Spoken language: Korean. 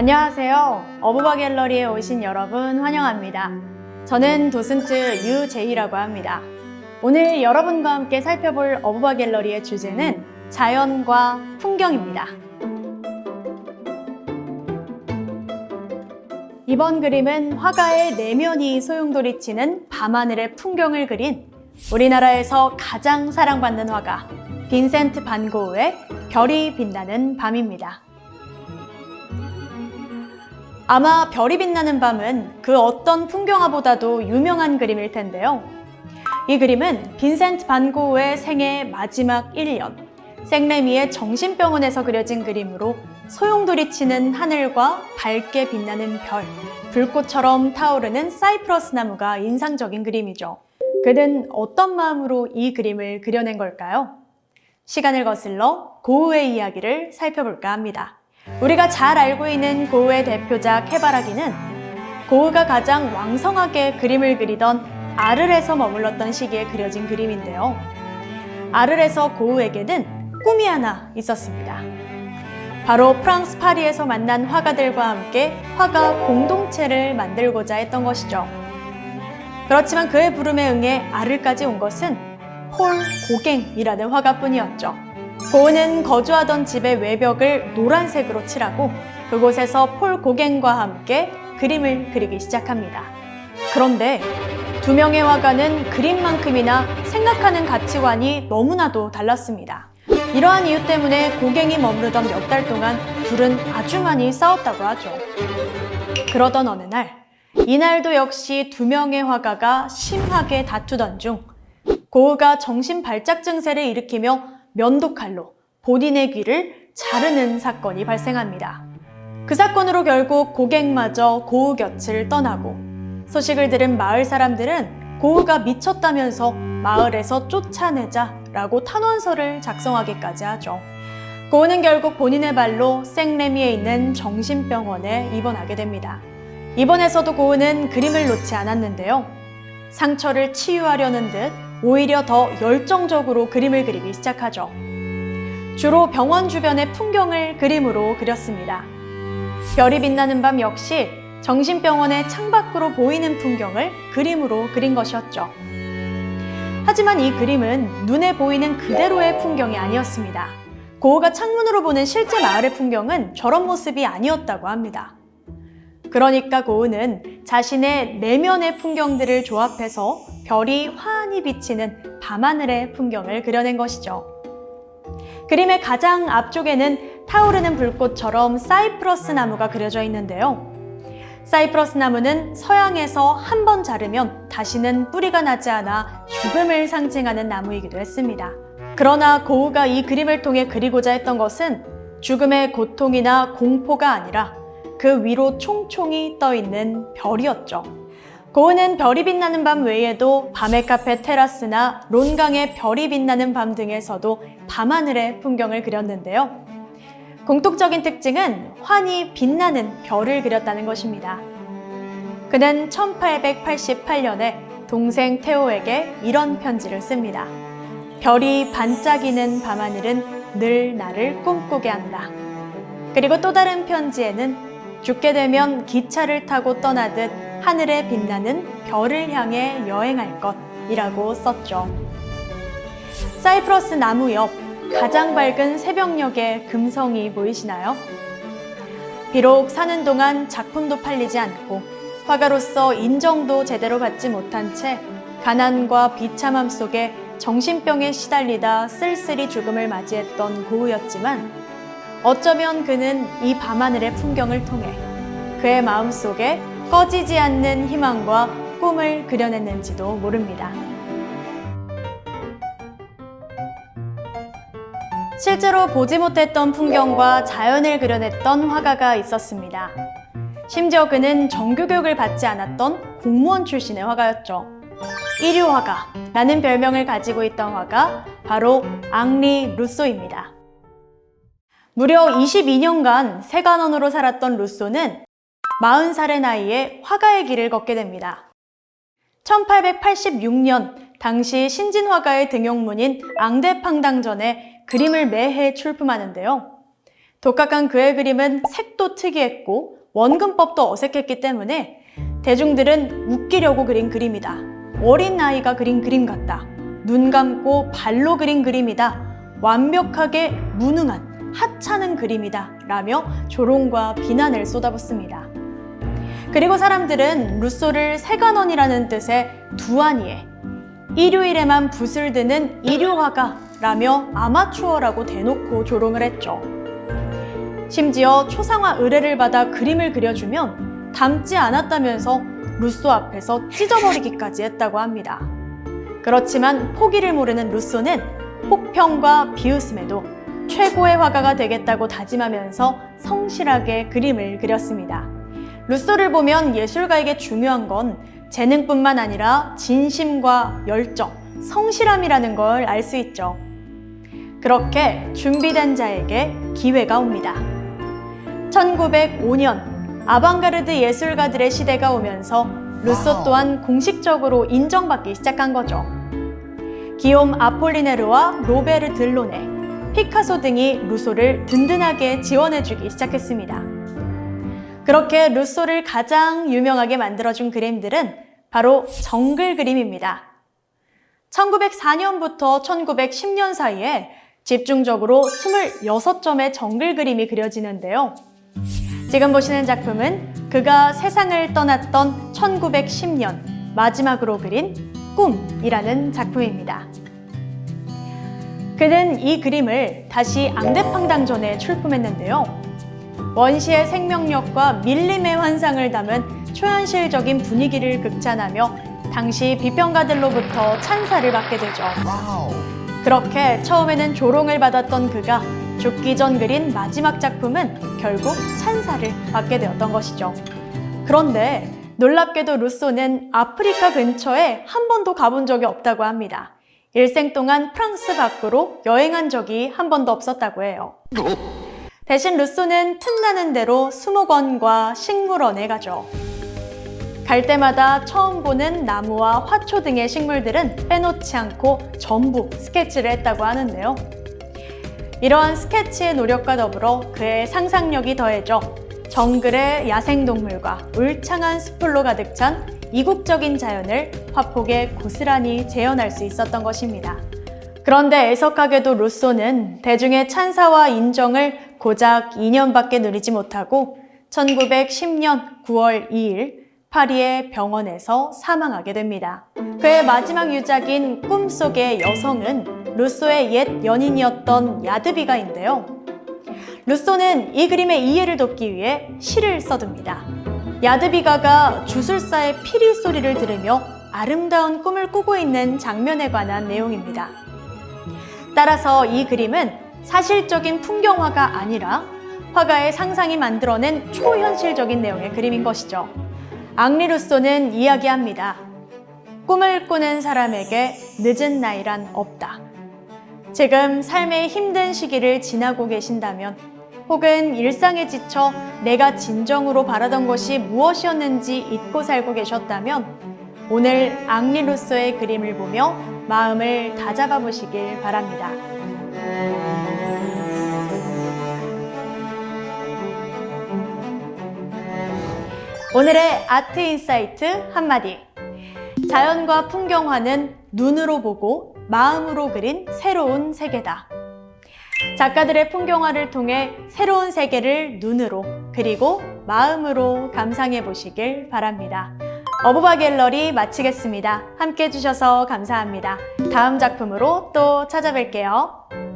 안녕하세요. 어부바 갤러리에 오신 여러분 환영합니다. 저는 도슨트 유제이라고 합니다. 오늘 여러분과 함께 살펴볼 어부바 갤러리의 주제는 자연과 풍경입니다. 이번 그림은 화가의 내면이 소용돌이치는 밤하늘의 풍경을 그린 우리나라에서 가장 사랑받는 화가 빈센트 반 고흐의 별이 빛나는 밤입니다. 아마 별이 빛나는 밤은 그 어떤 풍경화보다도 유명한 그림일 텐데요. 이 그림은 빈센트 반 고흐의 생애 마지막 1년, 생레미의 정신병원에서 그려진 그림으로 소용돌이치는 하늘과 밝게 빛나는 별, 불꽃처럼 타오르는 사이프러스 나무가 인상적인 그림이죠. 그는 어떤 마음으로 이 그림을 그려낸 걸까요? 시간을 거슬러 고흐의 이야기를 살펴볼까 합니다. 우리가 잘 알고 있는 고흐의 대표작 해바라기는 고흐가 가장 왕성하게 그림을 그리던 아를에서 머물렀던 시기에 그려진 그림인데요. 아를에서 고흐에게는 꿈이 하나 있었습니다. 바로 프랑스 파리에서 만난 화가들과 함께 화가 공동체를 만들고자 했던 것이죠. 그렇지만 그의 부름에 응해 아를까지 온 것은 폴 고갱이라는 화가뿐이었죠. 고흐는 거주하던 집의 외벽을 노란색으로 칠하고 그곳에서 폴 고갱과 함께 그림을 그리기 시작합니다. 그런데 두 명의 화가는 그림만큼이나 생각하는 가치관이 너무나도 달랐습니다. 이러한 이유 때문에 고갱이 머무르던 몇 달 동안 둘은 아주 많이 싸웠다고 하죠. 그러던 어느 날, 이날도 역시 두 명의 화가가 심하게 다투던 중 고흐가 정신 발작 증세를 일으키며 면도칼로 본인의 귀를 자르는 사건이 발생합니다. 그 사건으로 결국 고갱마저 고흐 곁을 떠나고 소식을 들은 마을 사람들은 고흐가 미쳤다면서 마을에서 쫓아내자라고 탄원서를 작성하기까지 하죠. 고흐는 결국 본인의 발로 생레미에 있는 정신병원에 입원하게 됩니다. 입원에서도 고흐는 그림을 놓지 않았는데요. 상처를 치유하려는 듯 오히려 더 열정적으로 그림을 그리기 시작하죠. 주로 병원 주변의 풍경을 그림으로 그렸습니다. 별이 빛나는 밤 역시 정신병원의 창밖으로 보이는 풍경을 그림으로 그린 것이었죠. 하지만 이 그림은 눈에 보이는 그대로의 풍경이 아니었습니다. 고흐가 창문으로 보는 실제 마을의 풍경은 저런 모습이 아니었다고 합니다. 그러니까 고흐는 자신의 내면의 풍경들을 조합해서 별이 환히 비치는 밤하늘의 풍경을 그려낸 것이죠. 그림의 가장 앞쪽에는 타오르는 불꽃처럼 사이프러스 나무가 그려져 있는데요. 사이프러스 나무는 서양에서 한 번 자르면 다시는 뿌리가 나지 않아 죽음을 상징하는 나무이기도 했습니다. 그러나 고흐가 이 그림을 통해 그리고자 했던 것은 죽음의 고통이나 공포가 아니라 그 위로 총총히 떠있는 별이었죠. 고흐는 별이 빛나는 밤 외에도 밤의 카페 테라스나 론강의 별이 빛나는 밤 등에서도 밤하늘의 풍경을 그렸는데요. 공통적인 특징은 환히 빛나는 별을 그렸다는 것입니다. 그는 1888년에 동생 테오에게 이런 편지를 씁니다. 별이 반짝이는 밤하늘은 늘 나를 꿈꾸게 한다. 그리고 또 다른 편지에는 죽게 되면 기차를 타고 떠나듯 하늘에 빛나는 별을 향해 여행할 것이라고 썼죠. 사이프러스 나무 옆 가장 밝은 새벽녘의 금성이 보이시나요? 비록 사는 동안 작품도 팔리지 않고 화가로서 인정도 제대로 받지 못한 채 가난과 비참함 속에 정신병에 시달리다 쓸쓸히 죽음을 맞이했던 고흐였지만 어쩌면 그는 이 밤하늘의 풍경을 통해 그의 마음속에 꺼지지 않는 희망과 꿈을 그려냈는지도 모릅니다. 실제로 보지 못했던 풍경과 자연을 그려냈던 화가가 있었습니다. 심지어 그는 정규교육을 받지 않았던 공무원 출신의 화가였죠. 이류 화가라는 별명을 가지고 있던 화가 바로 앙리 루소입니다. 무려 22년간 세간원으로 살았던 루소는 40살의 나이에 화가의 길을 걷게 됩니다. 1886년 당시 신진화가의 등용문인 앙대팡당전에 그림을 매해 출품하는데요. 독학한 그의 그림은 색도 특이했고 원근법도 어색했기 때문에 대중들은 웃기려고 그린 그림이다. 어린 아이가 그린 그림 같다. 눈 감고 발로 그린 그림이다. 완벽하게 무능한 하찮은 그림이다. 라며 조롱과 비난을 쏟아붓습니다. 그리고 사람들은 루소를 세간원이라는 뜻의 두아니에 일요일에만 붓을 드는 일요화가 라며 아마추어라고 대놓고 조롱을 했죠. 심지어 초상화 의뢰를 받아 그림을 그려주면 닮지 않았다면서 루소 앞에서 찢어버리기까지 했다고 합니다. 그렇지만 포기를 모르는 루소는 혹평과 비웃음에도 최고의 화가가 되겠다고 다짐하면서 성실하게 그림을 그렸습니다. 루소를 보면 예술가에게 중요한 건 재능뿐만 아니라 진심과 열정, 성실함이라는 걸 알 수 있죠. 그렇게 준비된 자에게 기회가 옵니다. 1905년 아방가르드 예술가들의 시대가 오면서 루소 또한 공식적으로 인정받기 시작한 거죠. 기욤 아폴리네르와 로베르 들로네, 피카소 등이 루소를 든든하게 지원해주기 시작했습니다. 그렇게 루소를 가장 유명하게 만들어준 그림들은 바로 정글 그림입니다. 1904년부터 1910년 사이에 집중적으로 26점의 정글 그림이 그려지는데요. 지금 보시는 작품은 그가 세상을 떠났던 1910년 마지막으로 그린 꿈이라는 작품입니다. 그는 이 그림을 다시 앙대팡당전에 출품했는데요. 원시의 생명력과 밀림의 환상을 담은 초현실적인 분위기를 극찬하며 당시 비평가들로부터 찬사를 받게 되죠. 그렇게 처음에는 조롱을 받았던 그가 죽기 전 그린 마지막 작품은 결국 찬사를 받게 되었던 것이죠. 그런데 놀랍게도 루소는 아프리카 근처에 한 번도 가본 적이 없다고 합니다. 일생 동안 프랑스 밖으로 여행한 적이 한 번도 없었다고 해요. 대신 루소는 틈나는 대로 수목원과 식물원에 가죠. 갈 때마다 처음 보는 나무와 화초 등의 식물들은 빼놓지 않고 전부 스케치를 했다고 하는데요. 이러한 스케치의 노력과 더불어 그의 상상력이 더해져 정글의 야생동물과 울창한 숲풀로 가득 찬 이국적인 자연을 화폭에 고스란히 재현할 수 있었던 것입니다. 그런데 애석하게도 루소는 대중의 찬사와 인정을 고작 2년밖에 누리지 못하고 1910년 9월 2일 파리의 병원에서 사망하게 됩니다. 그의 마지막 유작인 꿈속의 여성은 루소의 옛 연인이었던 야드비가인데요. 루소는 이 그림의 이해를 돕기 위해 시를 써둡니다. 야드비가가 주술사의 피리 소리를 들으며 아름다운 꿈을 꾸고 있는 장면에 관한 내용입니다. 따라서 이 그림은 사실적인 풍경화가 아니라 화가의 상상이 만들어낸 초현실적인 내용의 그림인 것이죠. 앙리 루소는 이야기합니다. 꿈을 꾸는 사람에게 늦은 나이란 없다. 지금 삶의 힘든 시기를 지나고 계신다면 혹은 일상에 지쳐 내가 진정으로 바라던 것이 무엇이었는지 잊고 살고 계셨다면 오늘 앙리 루소의 그림을 보며 마음을 다잡아 보시길 바랍니다. 오늘의 아트 인사이트 한마디. 자연과 풍경화는 눈으로 보고 마음으로 그린 새로운 세계다. 작가들의 풍경화를 통해 새로운 세계를 눈으로 그리고 마음으로 감상해 보시길 바랍니다. 어부바 갤러리 마치겠습니다. 함께 해주셔서 감사합니다. 다음 작품으로 또 찾아뵐게요.